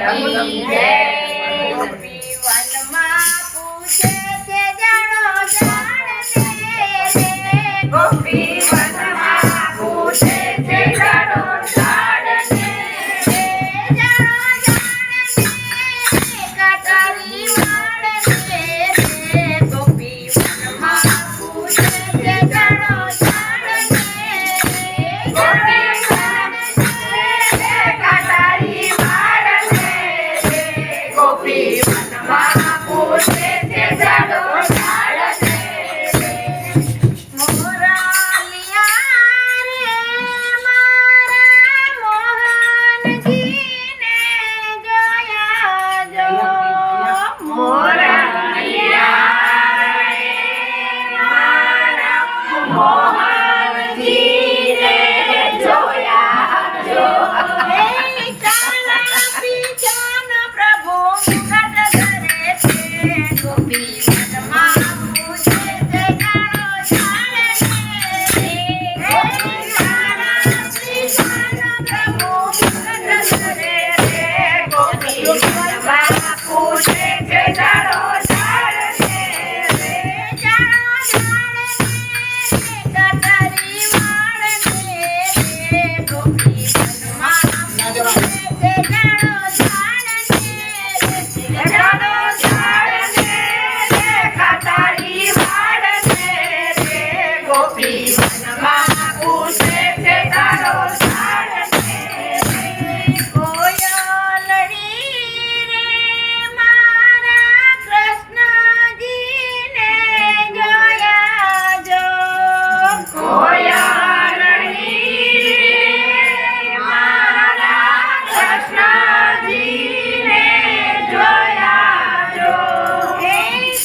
કી જય. ગોપી વનમાં પૂછે છે જાણો જાણને રે. ગોપી વનમાં પૂછે છે જાણો જાણને રે. જાણો જાણને કાટારી વાળને રે. ગોપી વનમાં પૂછે છે જાણો જાણને રે. ગોપી ગોપી વનમાં પૂછે છે જાડો ઝાડને રે. મોરાલિયા રે મારા મોહનજીને જોયા જો. મોરાલિયા રે મારા મોહનજીને જોયા જો. ગોપી વનમાં પૂછે છે જાણો જાણને રે. પ્રભુ કરે રે. ગોપી વનમાં પૂછે છે જાણો જાણને રે. જાણો જાણને કટારી વાળને રે. ગોપી વનમાં પૂછે છે જાણો જાણને રે. જાણો ગોપી વનમાં પૂછે છે જાડો ઝાડને રે. કોયલડી રે મારા કૃષ્ણજીને જોયા જો. કોયલડી રે મારા કૃષ્ણજીને જોયા જો. હે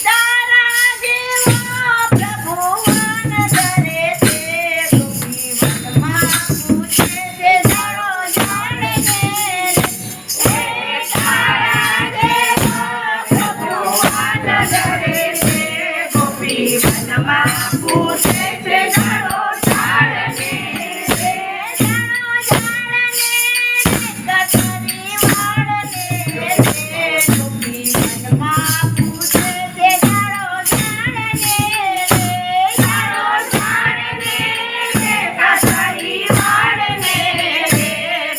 તારા જેવા પ્રભુ વનમાં પૂછે છે જાડો ઝાડને રે. જાડો ઝાડને કટારી વાળને રે. ગોપી વનમાં પૂછે છે જાડો ઝાડને રે. જાડો ઝાડને કટારી વાળને રે.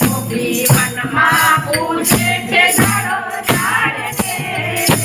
ગોપી વનમાં પૂછે છે જાડો ઝાડને રે.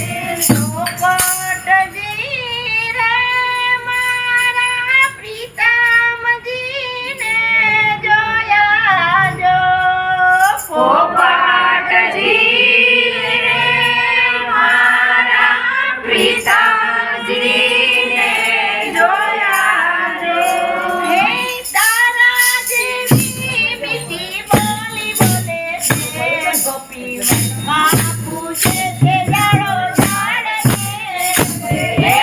ગોપી વનમાં પૂછે છે જાડો ઝાડને રે.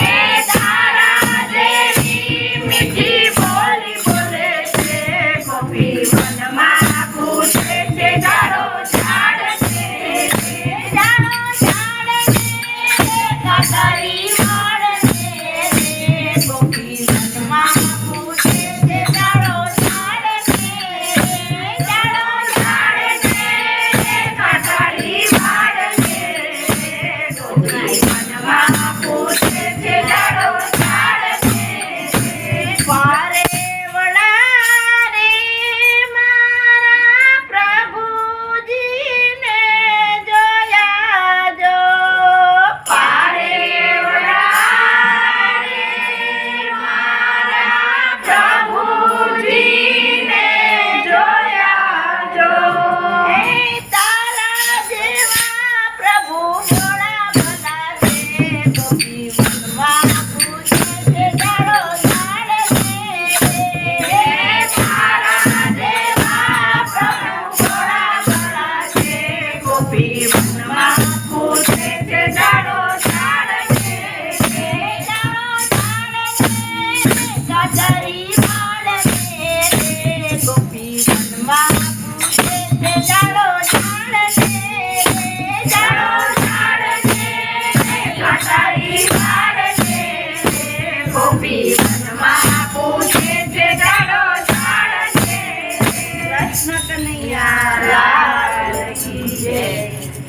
તારા જેવી મીઠી બોલી બોલે છે. ગોપી વનમાં પૂછે છે જાડો ઝાડને રે. જાડો ઝાડને કાટારી વાળને રે. ગોપી વનમાં પૂછે છે જાડો ઝાડને રે. જાડો ઝાડને કાટારી વાળને રે. ગોપી વનમાં પૂછે છે જાડો ઝાડને રે. પારે વડા રે મારા પ્રભુજીને જોયા જો. પારે વડા રે મારા પ્રભુજીને જોયા જો. હે તારા જેવા પ્રભુ મોડા બધા છે. ગોપી વનમાં પૂછે છે જાડો ઝાડને રે. તારા જેવા પ્રભુ મોડા બધા છે. ગોપી